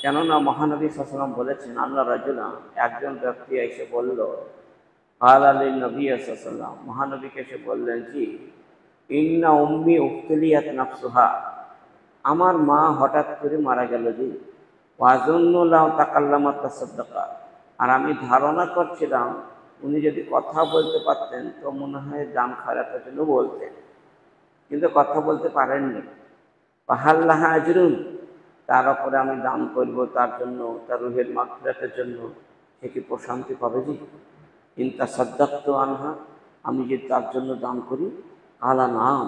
কেননা মহানবী সাল্লাল্লাহু আলাইহি ওয়াসাল্লাম বলেছেন, আল্লাহ রাজুলা, একজন ব্যক্তি এসে বলল, কাল আলী নবী সাল্লাল্লাহু, মহানবীকে এসে বললেন, জি, ইন্না উম্মি উফতুলিয়াত নাফসুহা, আমার মা হঠাৎ করে মারা গেল জি, ওয়াজুন্নুল্লাহ তাকাল্লামাত তাসাদ্দাকা, আর আমি ধারণা করছিলাম উনি যদি কথা বলতে পারতেন তো মনে হয় দান খয়রাতের জন্য বলতেন, কিন্তু কথা বলতে পারেননি। পাহাল্লাহা আজরুন, তার উপরে আমি দান করব, তার জন্য, তার রুহের মাগফিরাতের জন্য, সে কি প্রশান্তি পাবে জি? ইনতা সাদ্দাকতু আনহা, আমি যদি তার জন্য দান করি, আলা নাম,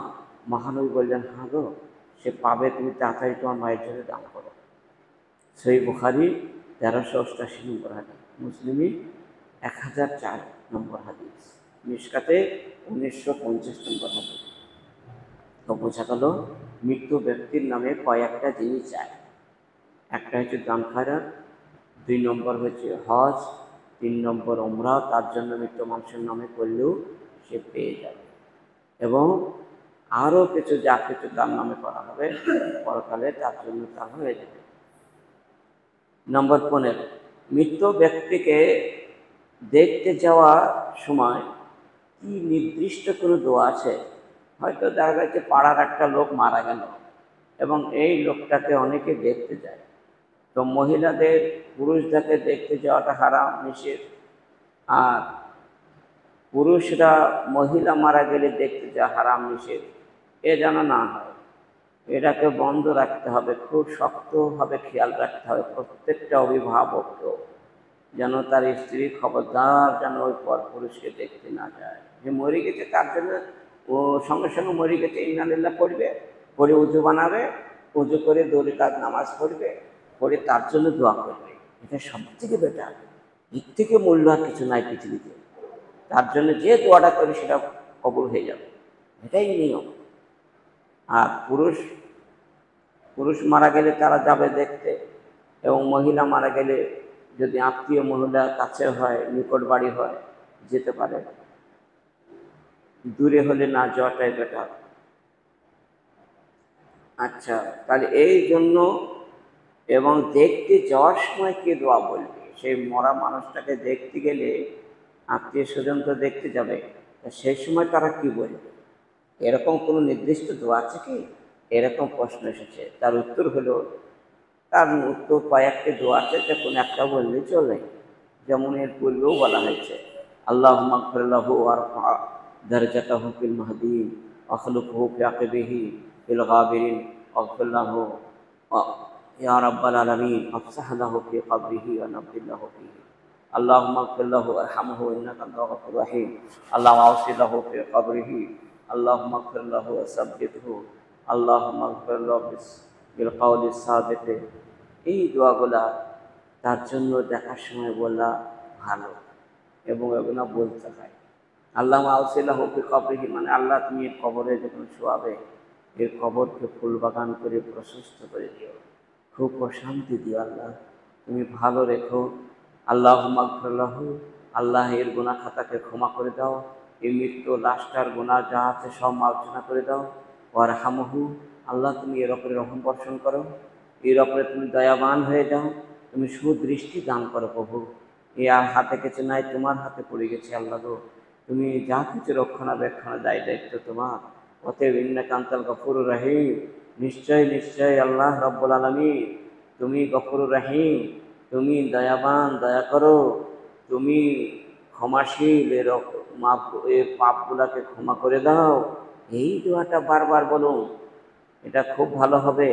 মহানবী বললেন, হ্যাঁ গো, সে পাবে, তুমি তাড়াতাড়ি তোমার মায়ের জন্য দান করো। সহিহ বুখারী 1388 নম্বর হাদিস, মুসলিমি 1004 নম্বর হাদিস, মিশকাতে 1950 নম্বর হাদিস। তো বোঝা গেল মৃত্যু ব্যক্তির নামে কয়েকটা জিনিস চায়। একটা হচ্ছে দান খয়রাত, 2 নম্বর হচ্ছে হজ, 3 নম্বর উমরা, তার জন্য মৃত্যু মানুষের নামে করলেও সে পেয়ে যাবে, এবং আরও কিছু যা কিছু তার নামে করা হবে পরকালে তার জন্য তা হয়ে যাবে। নম্বর 15, মৃত্যু ব্যক্তিকে দেখতে যাওয়ার সময় কি নির্দিষ্ট কোনো দোয়া আছে? হয়তো দেখা যাচ্ছে পাড়ার একটা লোক মারা গেল এবং এই লোকটাকে অনেকে দেখতে যায়, তো মহিলাদের পুরুষদেরকে দেখতে যাওয়াটা হারাম, নিষেধ। আর পুরুষরা মহিলা মারা গেলে দেখতে যাওয়া হারাম, নিষেধ। এ যেন না হয়, এটাকে বন্ধ রাখতে হবে, খুব শক্তভাবে খেয়াল রাখতে হবে প্রত্যেকটা অভিভাবককেও, যেন তার স্ত্রী খবরদার যেন ওই পর পুরুষকে দেখতে না যায়। যে মরে গেছে তার জন্য ও সঙ্গে সঙ্গে মরে গেছে ইন্না লিল্লাহ পড়বে, পড়ে উজু বানাবে, উজু করে 2 রাকাত নামাজ পড়বে, পড়ে তার জন্য দোয়া করবে। এটা সব থেকে বেটার, এর থেকে মূল্য আর কিছু নাই পৃথিবীতে। তার জন্য যে দোয়াটা করে সেটা কবুল হয়ে যাবে, এটাই নিয়ম। আর পুরুষ মারা গেলে তারা যাবে দেখতে, এবং মহিলা মারা গেলে যদি আত্মীয় মহিলা কাছে হয়, নিকট বাড়ি হয়, যেতে পারে, দূরে হলে না যাওয়াটাই বেটার। আচ্ছা, তাহলে এই জন্য, এবং দেখতে যাওয়ার সময় কে দোয়া বলবে? সেই মরা মানুষটাকে দেখতে গেলে আত্মীয় স্বজন তো দেখতে যাবে, সেই সময় তারা কি বলবে? এরকম কোনো নির্দিষ্ট দোয়া আছে কি? এরকম প্রশ্ন এসেছে। তার উত্তর হলো, তার উত্তর কয়েকটি দোয়া আছে, যে কোনো একটা বললে চলে। যেমন এর পূর্বেও বলা হয়েছে, আল্লাহুম্মা গফির লাহু ওয়ারফা দারজাতাহু ফিল মাহদিয়িন ওয়াখলুকহু ফি আকিবিহি ফিল গাবিরিন ওয়াগফির লাহু ইয়া রাব্বাল আলামিন আফসাহ লাহু ফি কবরিহি ওয়া নাব্বির লাহু ফিহি। আল্লাহুম্মা গফির লাহু ওয়ারহামহু ইন্নাকা আনতাল গফুরুর রহিম। আল্লাহুম্মা আওসি লাহু ফি কবরিহি। আল্লাহুম্মা গফির লাহু ওয়াসাব্বিতহু। আল্লাহুম্মা গফির লাহু বিল কাউলিস সাদিক। এই দোয়াগুলা তার জন্য দেখার সময় বলা ভালো, এবং এগুলো বলতে হয়। আল্লাহুম্মা আওসি লাহু ফি কবরিহি, মানে আল্লাহ তুমি এর কবরে যখন শোয়াবে, এর কবরকে ফুল বাগান করে প্রশস্ত করে দিও, খুব প্রশান্তি দিও আল্লাহ, তুমি ভালো রেখো। আল্লাহুম্মা গফির লাহু, আল্লাহ এর গুনাহ খাতাকে ক্ষমা করে দাও, এই মৃত্যু লাশটার গুনাহ যা আছে সব মার্জনা করে দাও। ওয়ারহামহু, আল্লাহ তুমি এর ওপরে রহম বর্ষণ করো, এর ওপরে তুমি দয়াবান হয়ে যাও, তুমি সুদৃষ্টি দান করো প্রভু। এ আর হাতে কিছু নাই, তোমার হাতে পড়ে গেছে আল্লাহ গো, তুমি যা কিছু রক্ষণাবেক্ষণ দায় দায়িত্ব তোমার। অতএব ইন্নাকা আনতাল গফুরুর রহিম, নিশ্চয় নিশ্চয় আল্লাহ রব্বুল আলামিন তুমি গফুরুর রহিম, তুমি দয়াবান, দয়া করো, তুমি ক্ষমাশীল, এর পাপগুলাকে ক্ষমা করে দাও। এই দোয়াটা বারবার বলুন, এটা খুব ভালো হবে।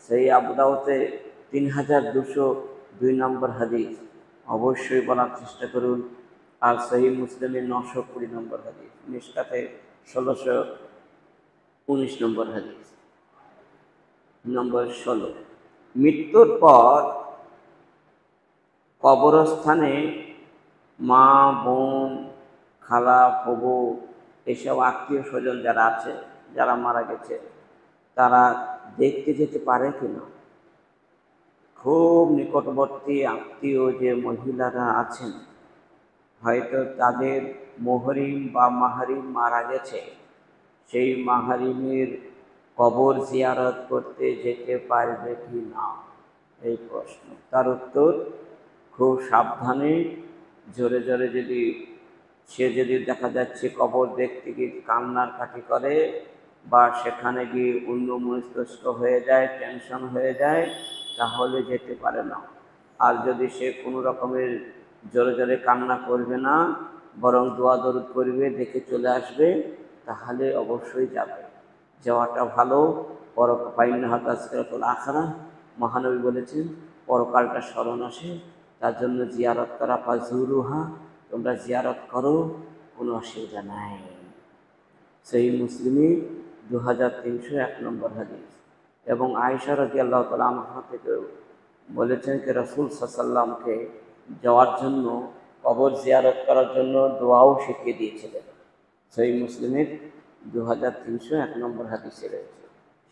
সেই আবু দাউদে 3202 নম্বর হাদিস, অবশ্যই বলার চেষ্টা করুন। আর সহিহ মুসলিমের 920 নম্বর হাদিস, মিশকাতে 1619 নম্বর হাদিস। নম্বর 16, মৃত্যুর পর কবরস্থানে মা, বোন, খালা, ফুফু, এসব আত্মীয় স্বজন যারা আছে, যারা মারা গেছে, তারা দেখতে যেতে পারে কিনা? খুব নিকটবর্তী আত্মীয় যে মহিলারা আছেন, হয়তো তাদের মুহরিম বা মাহারিম মারা গেছে, সেই মাহারিমের কবর জিয়ারত করতে যেতে পারবে কি না? এই প্রশ্ন, তার উত্তর খুব সাবধানে জোরে জোরে যদি সে যদি দেখা যাচ্ছে কবর দেখতে গিয়ে কান্নার কাঠি করে বা সেখানে গিয়ে অন্যমনস্ক হয়ে যায়, টেনশন হয়ে যায়, তাহলে যেতে পারে না। আর যদি সে কোনো রকমের জোরে জোরে কান্না করবে না, বরং দোয়া দরুদ করবে, দেখে চলে আসবে, তাহলে অবশ্যই যাবে, যাওয়াটা ভালো। আখরা, মহানবী বলেছেন পরকালটা স্মরণ আসে, তার জন্য জিয়ারত করা, ফাজুরুহা, তোমরা জিয়ারত করো, কোনো অসুবিধা নাই। সেই মুসলিমই 2301 নম্বর হাদিস। এবং আয়েশা রাদিয়াল্লাহু তাআলা আনহা থেকে বলেছেন যে রাসূল সাল্লাল্লাহু যাওয়ার জন্য, কবর জিয়ারত করার জন্য দোয়াও শিখিয়ে দিয়েছিলেন। সেই মুসলিমের 2301 নম্বর হাদিসে রয়েছে।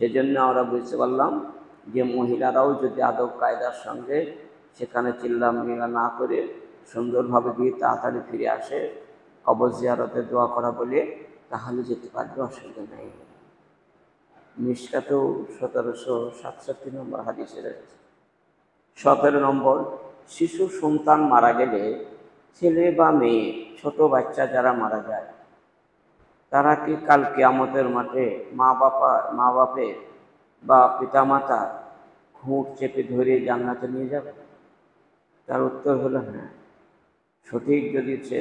সেজন্য আমরা বুঝতে পারলাম যে মহিলারাও যদি আদব কায়দার সঙ্গে সেখানে চিল্লামিল্লা না করে সুন্দরভাবে গিয়ে তাড়াতাড়ি ফিরে আসে, কবর জিয়ারতে দোয়া করা বলে, তাহলে যেতে পারবে, অসুবিধা নেই। মিশকাতেও 1767 নম্বর হাদিসে রয়েছে। 17 নম্বর, শিশু সন্তান মারা গেলে, ছেলে বা মেয়ে, ছোট বাচ্চা যারা মারা যায়, তারা কি কাল কিয়ামতের মাঠে মা বাপের বা পিতামাতা খুঁট চেপে ধরে জান্নাতে নিয়ে যাবে? তার উত্তর হলো হ্যাঁ। সঠিক যদি সে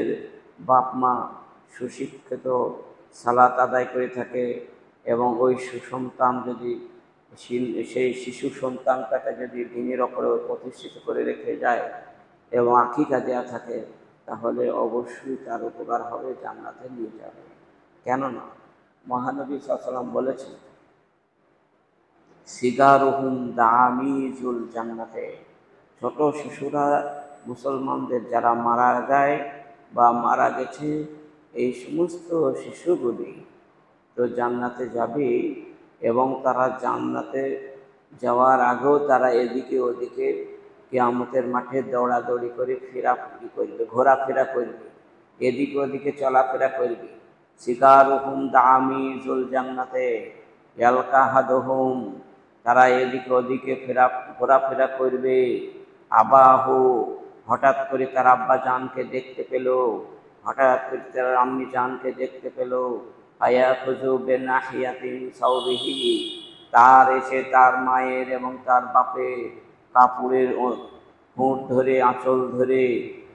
বাপ মা সুশিক্ষিত, সালাত আদায় করে থাকে এবং ওই সুসন্তান যদি সেই শিশু সন্তানটাকে যদি দিনের ওপরে প্রতিষ্ঠিত করে রেখে যায় এবং আকিকা দেওয়া থাকে, তাহলে অবশ্যই তার উপকার হবে, জান্নাতে নিয়ে যাবে। কেননা মহানবী সাল্লাল্লাহু আলাইহি ওয়াসাল্লাম বলেছেন, সিগারুহুম দামিজুল জান্নাতে, ছোট শিশুরা মুসলমানদের যারা মারা যায় বা মারা গেছে, এই সমস্ত শিশুগুলি তো জান্নাতে যাবে, এবং তারা জান্নাতে যাওয়ার আগেও তারা এদিকে ওদিকে কিয়ামতের মাঠে দৌড়াদৌড়ি করে ফেরাফিরি করবে, ঘোরাফেরা করবে, এদিকে ওদিকে চলাফেরা করবে। সিগারুহুম দামিজুল জান্নাতে ইয়ালকাহাদুহুম, তারা এদিকে ওদিকে ঘোরাফেরা করবে। আবাহু, হঠাৎ করে তার আব্বা জানকে দেখতে পেল, হঠাৎ করে তার আম্মি জানকে দেখতে পেল। আয়াখুযু বিনাহিয়াতিন সাওবিহি, তার এসে তার মায়ের এবং তার বাপের কাপড়ের হুঁট ধরে, আঁচল ধরে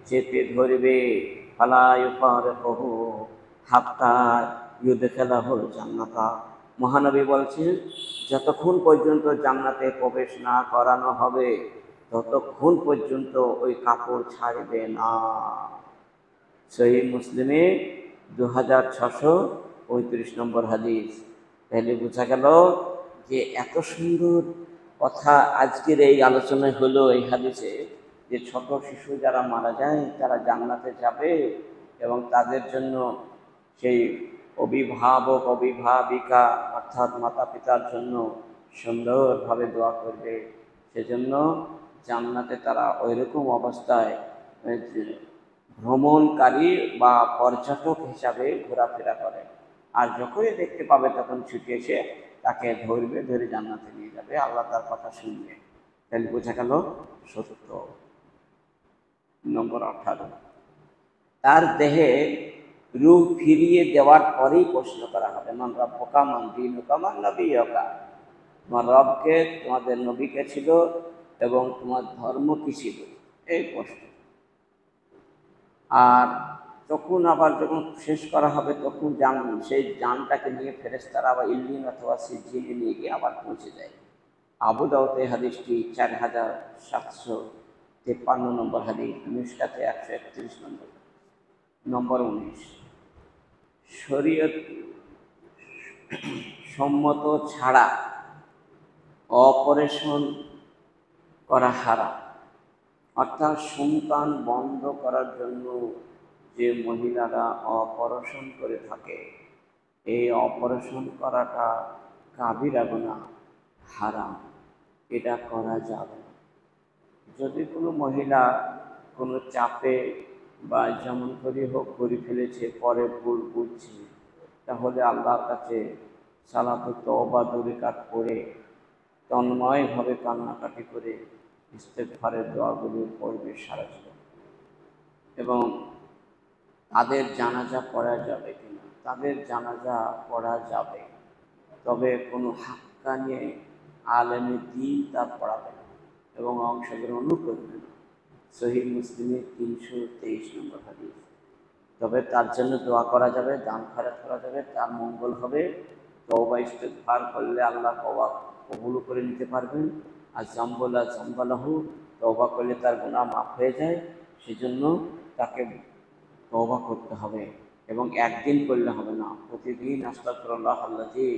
চেপে ধরবে। ফালা ইউফারিকুহু হাত্তা ইউদখিলাহুল জান্নাতা, মহানবী বলছেন যতক্ষণ পর্যন্ত জান্নাতে প্রবেশ না করানো হবে, ততক্ষণ পর্যন্ত ওই কাপড় ছাড়বে না। সহিহ মুসলিমে 2635 নম্বর হাদিস। তাহলে বোঝা গেল যে এত সুন্দর কথা আজকের এই আলোচনায় হলো এই হাদিসে, যে ছোট শিশু যারা মারা যায় তারা জান্নাতে যাবে এবং তাদের জন্য সেই অভিভাবক অভিভাবিকা অর্থাৎ মাতা পিতার জন্য সুন্দরভাবে দোয়া করবে। সেজন্য জান্নাতে তারা ওইরকম অবস্থায় ভ্রমণকারী বা পর্যটক হিসাবে ঘোরাফেরা করে, আর যখনই দেখতে পাবে তখন ছুটে এসে তাকে ধরবে, ধরে জান্নাতে নিয়ে যাবে, আল্লাহ তার কথা শুনবে। তাহলে বোঝা গেল সত্য। নম্বর 18, তার দেহে রূহ ফিরিয়ে দেওয়ার পরেই প্রশ্ন করা হবে, মান রব্বুকা মান দীনুকা মান নবিয়্যুকা, তোমার রবকে, তোমাদের নবীকে ছিল এবং তোমার ধর্ম কি ছিল, এই প্রশ্ন। আর তখন আবার যখন শেষ করা হবে, তখন সেই জানটাকে নিয়ে ফেরেশতারা আবার ইল্লিন অথবা সিজ্জিনে নিয়ে গিয়ে আবার পৌঁছে যায়। আবু দাউদে হাদিসটি 4753 নম্বর হাদিস, মিশকাতে 131 নম্বর। নম্বর 19, শরীয়ত সম্মত ছাড়া অপারেশন করা হারাম। অর্থাৎ সন্তান বন্ধ করার জন্য যে মহিলারা অপারেশন করে থাকে, এই অপারেশন করাটা কাবিরা গুনাহ, হারাম, এটা করা যাবে না। যদি কোনো মহিলা কোনো চাপে বা যেমন করে হোক করে ফেলেছে, পরে ভুল বুঝছে, তাহলে আল্লাহর কাছে সালাতুত তওবা দুরাকাত পড়ে তন্ময়ভাবে কান্নাকাটি করে ইস্তেগফারের দোয়াগুলি পড়বে সারা জীবন। এবং তাদের জানাজা পড়া যাবে কিনা, তাদের জানাজা পড়া যাবে, তবে কোনো হাক্কানি আলেমে দ্বীন তা পড়াবে না এবং অংশগ্রহণও করবে না। সহিহ মুসলিমের 323 নম্বর হাদিস। তবে তার জন্য দোয়া করা যাবে, দান খয়রাত করা যাবে, তার মঙ্গল হবে। তওবা ইস্তেগফার করলে আল্লাহ তওবা কবুল করে নিতে পারবেন। আর জাম্বুল্লাহ জাম্বালাহু, তওবা করলে তার গুনাহ মাফ হয়ে যায়। সেজন্য তাকে তওবা করতে হবে এবং একদিন করলে হবে না, প্রতিদিন আস্তাগফিরুল্লাহ আল্লাযী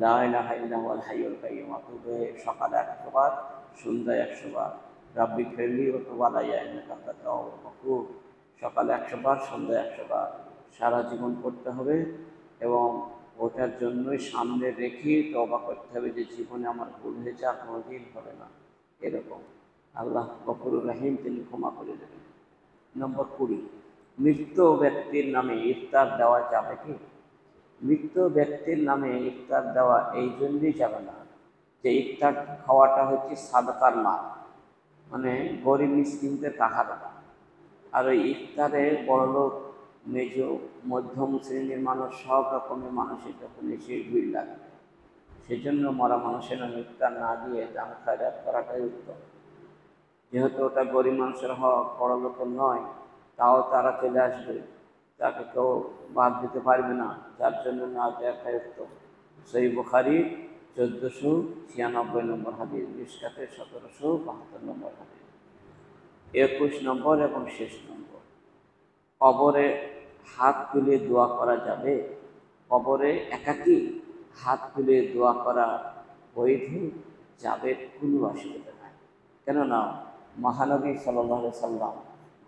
লা ইলাহা ইল্লা হুয়াল হাইয়ুল কাইয়্যুম সকালে 100 বার, সন্ধ্যায় 100 বার। রাব্বি ফিরলি ওয়া তুব আলাইয়া ইন্নাকা আনতাত তাওয়াবুর রাহিম। সকালে 100 বার, সন্ধ্যায় 100 বার সারা জীবন পড়তে হবে এবং ওটার জন্যই সামনে রেখে তওবা করতে হবে যে জীবনে আমার ভুল হয়েছে, আর কোনোদিন হবে না। এরকম আল্লাহ গফুরুর রহিম, তিনি ক্ষমা করে দেবেন। নম্বর 20, মৃত ব্যক্তির নামে ইফতার দেওয়া যাবে কি? মৃত ব্যক্তির নামে ইফতার দেওয়া এই জন্যই যাবে না যে ইফতার খাওয়াটা হচ্ছে সাদকার মাল, মানে গরিব মিসকিনদের কাহারা। আর ওই ইফতারে বড়লোক, মেজ, মধ্যম শ্রেণীর মানুষ, সব রকমের মানুষের যখন এসে ভিড় লাগে, সেজন্য মরা মানুষের নামে ইফতার না দিয়ে দান খয়রাত করাটাই উত্তম। যেহেতু ওটা গরিব মানুষের হক, বড়লোক নয়, তাও তারা চলে আসবে, তাকে কেউ বাদ দিতে পারবে না, যার জন্য না দেওয়াটাই উত্তম। সহিহ বুখারী 1496 নম্বর হাদিস, মিশকাতে 1772 নম্বর হাদিস। 21 নম্বর এবং শেষ নম্বর, কবরে হাত তুলে দোয়া করা যাবে? কবরে একাকী হাত তুলে দোয়া করা বৈধ, যাবে, কোনো অসুবিধা নাই। কেননা মহানবী সাল্লাল্লাহু আলাইহি সাল্লাম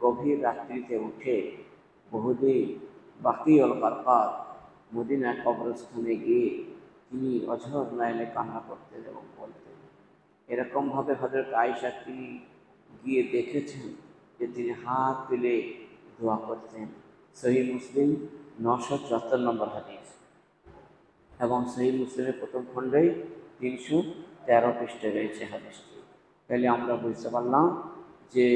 গভীর রাত্রিতে উঠে বহুদিন বাকিউল গারকাদ মদিনার কবরস্থানে গিয়ে তিনি অঝর নয়নে কান্না করতেন এবং বলতেন। এরকমভাবে হযরত আয়েশা তিনি গিয়ে দেখেছেন যে তিনি হাত তুলে দোয়া করতেন। সহিহ মুসলিম 974 নম্বর হাদিস এবং সহিহ মুসলিমের প্রথম খণ্ডেই 313 পৃষ্ঠায় রয়েছে হাদিসটি। তাহলে আমরা বুঝতে পারলাম যে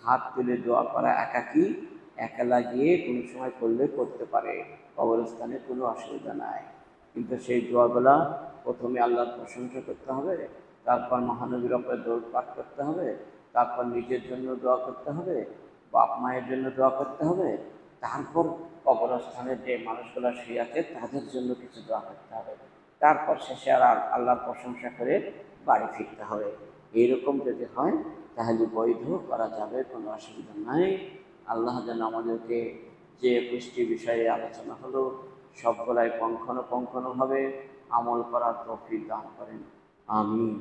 হাত তুলে দোয়া করা একাকী, একলা গিয়ে কোনো সময় করলে করতে পারে, কবরস্থানে কোনো অসুবিধা নাই। কিন্তু সেই দোয়াগুলা প্রথমে আল্লাহর প্রশংসা করতে হবে, তারপর মহানবীর ওপরে দরুদ পাঠ করতে হবে, তারপর নিজের জন্য দোয়া করতে হবে, বাপ মায়ের জন্য দোয়া করতে হবে, তারপর কবরস্থানে যে মানুষগুলো শুয়ে আছে তাদের জন্য কিছু দোয়া করতে হবে, তারপর শেষে আর আল্লাহর প্রশংসা করে বাড়ি ফিরতে হবে। এইরকম যদি হয় তাহলে বৈধ করা যাবে, কোনো অসুবিধা নাই। আল্লাহ যেন আমাদেরকে যে 21টি বিষয়ে আলোচনা হলো সবগুলাই পুঙ্খানুপুঙ্খভাবে আমল করার তৌফিক দান করেন। আমিন।